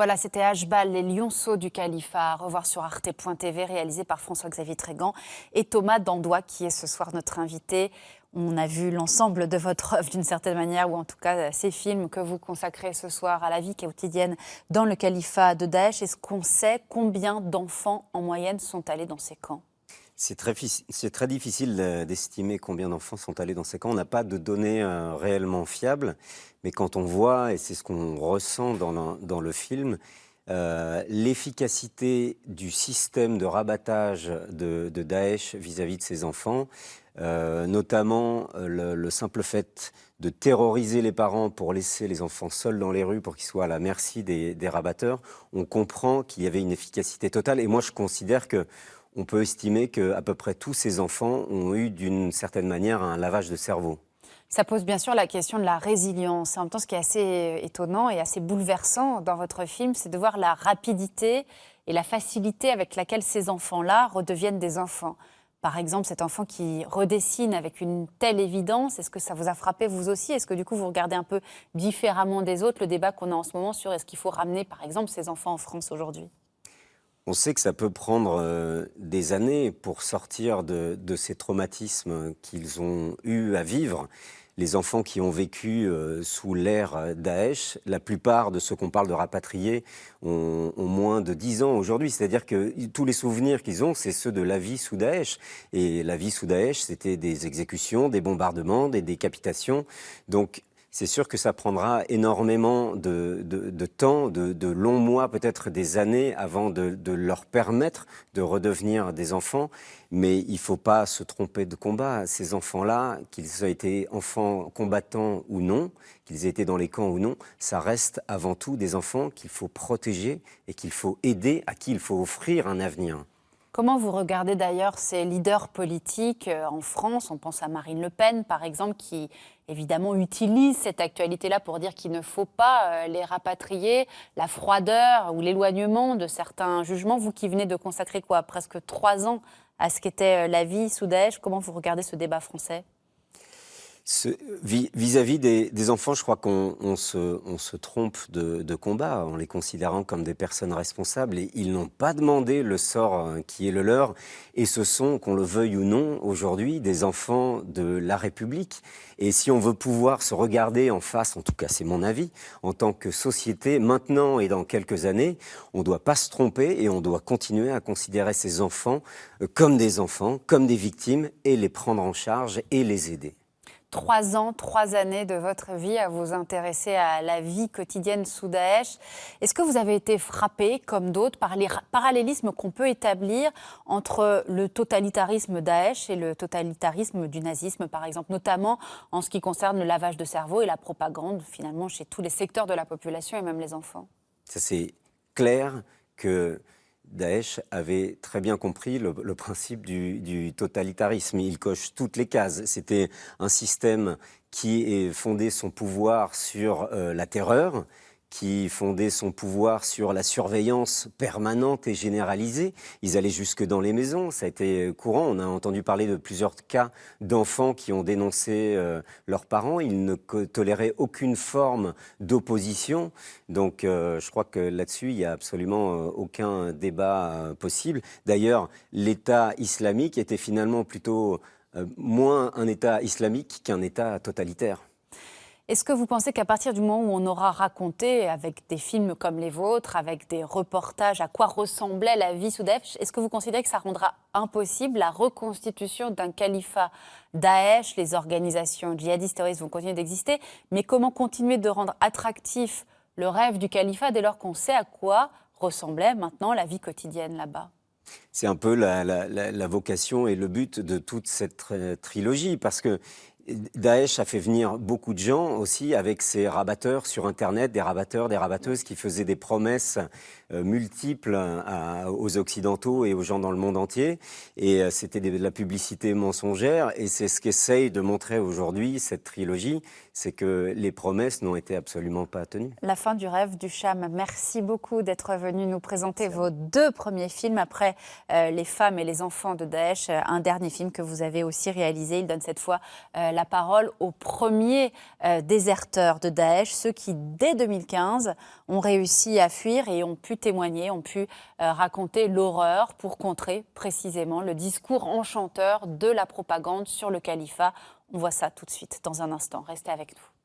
Voilà, c'était Hachbal, les lionceaux du califat, à revoir sur arte.tv, réalisé par François-Xavier Trégan et Thomas Dandois, qui est ce soir notre invité. On a vu l'ensemble de votre œuvre d'une certaine manière, ou en tout cas ces films que vous consacrez ce soir à la vie quotidienne dans le califat de Daesh. Est-ce qu'on sait combien d'enfants en moyenne sont allés dans ces camps ? C'est très difficile d'estimer combien d'enfants sont allés dans ces camps. On n'a pas de données réellement fiables, mais quand on voit, et c'est ce qu'on ressent dans le film, l'efficacité du système de rabattage de Daesh vis-à-vis de ses enfants, notamment le simple fait de terroriser les parents pour laisser les enfants seuls dans les rues pour qu'ils soient à la merci des rabatteurs, on comprend qu'il y avait une efficacité totale. Et moi, je considère qu'on peut estimer qu'à peu près tous ces enfants ont eu d'une certaine manière un lavage de cerveau. Ça pose bien sûr la question de la résilience. En même temps, ce qui est assez étonnant et assez bouleversant dans votre film, c'est de voir la rapidité et la facilité avec laquelle ces enfants-là redeviennent des enfants. Par exemple, cet enfant qui redessine avec une telle évidence, est-ce que ça vous a frappé vous aussi ? Est-ce que du coup vous regardez un peu différemment des autres le débat qu'on a en ce moment sur est-ce qu'il faut ramener par exemple ces enfants en France aujourd'hui ? On sait que ça peut prendre des années pour sortir de ces traumatismes qu'ils ont eu à vivre. Les enfants qui ont vécu sous l'ère Daesh, la plupart de ceux qu'on parle de rapatriés ont moins de 10 ans aujourd'hui. C'est-à-dire que tous les souvenirs qu'ils ont, c'est ceux de la vie sous Daesh. Et la vie sous Daesh, c'était des exécutions, des bombardements, des décapitations. Donc, c'est sûr que ça prendra énormément de temps, de longs mois, peut-être des années, avant de leur permettre de redevenir des enfants. Mais il ne faut pas se tromper de combat. Ces enfants-là, qu'ils aient été enfants combattants ou non, qu'ils aient été dans les camps ou non, ça reste avant tout des enfants qu'il faut protéger et qu'il faut aider, à qui il faut offrir un avenir. Comment vous regardez d'ailleurs ces leaders politiques en France ? On pense à Marine Le Pen, par exemple, qui évidemment utilise cette actualité-là pour dire qu'il ne faut pas les rapatrier, la froideur ou l'éloignement de certains jugements. Vous qui venez de consacrer presque 3 ans à ce qu'était la vie sous Daesh, comment vous regardez ce débat français ? Vis-à-vis des enfants, je crois qu'on se trompe de combat en les considérant comme des personnes responsables. Et ils n'ont pas demandé le sort qui est le leur. Et ce sont, qu'on le veuille ou non, aujourd'hui, des enfants de la République. Et si on veut pouvoir se regarder en face, en tout cas c'est mon avis, en tant que société, maintenant et dans quelques années, on ne doit pas se tromper et on doit continuer à considérer ces enfants, comme des victimes, et les prendre en charge et les aider. 3 ans, 3 années de votre vie à vous intéresser à la vie quotidienne sous Daesh. Est-ce que vous avez été frappé, comme d'autres, par les parallélismes qu'on peut établir entre le totalitarisme Daesh et le totalitarisme du nazisme, par exemple, notamment en ce qui concerne le lavage de cerveau et la propagande, finalement, chez tous les secteurs de la population et même les enfants ? Ça, c'est clair que Daesh avait très bien compris le principe du totalitarisme. Il coche toutes les cases. C'était un système qui est fondé son pouvoir sur la terreur, qui fondait son pouvoir sur la surveillance permanente et généralisée. Ils allaient jusque dans les maisons, ça a été courant. On a entendu parler de plusieurs cas d'enfants qui ont dénoncé leurs parents. Ils ne toléraient aucune forme d'opposition. Donc je crois que là-dessus, il n'y a absolument aucun débat possible. D'ailleurs, l'État islamique était finalement plutôt moins un État islamique qu'un État totalitaire. Est-ce que vous pensez qu'à partir du moment où on aura raconté, avec des films comme les vôtres, avec des reportages, à quoi ressemblait la vie sous Daesh, est-ce que vous considérez que ça rendra impossible la reconstitution d'un califat Daesh ? Les organisations djihadistes terroristes vont continuer d'exister, mais comment continuer de rendre attractif le rêve du califat dès lors qu'on sait à quoi ressemblait maintenant la vie quotidienne là-bas ? C'est un peu la vocation et le but de toute cette trilogie, parce que Daesh a fait venir beaucoup de gens aussi avec ses rabatteurs sur Internet, des rabatteurs, des rabatteuses qui faisaient des promesses multiples aux Occidentaux et aux gens dans le monde entier. Et c'était de la publicité mensongère. Et c'est ce qu'essaye de montrer aujourd'hui cette trilogie, c'est que les promesses n'ont été absolument pas tenues. La fin du rêve du Cham. Merci beaucoup d'être venu nous présenter vos 2 premiers films après Les femmes et les enfants de Daesh, un dernier film que vous avez aussi réalisé. Il donne cette fois la la parole aux premiers déserteurs de Daesh, ceux qui, dès 2015, ont réussi à fuir et ont pu témoigner, ont pu raconter l'horreur pour contrer précisément le discours enchanteur de la propagande sur le califat. On voit ça tout de suite, dans un instant. Restez avec nous.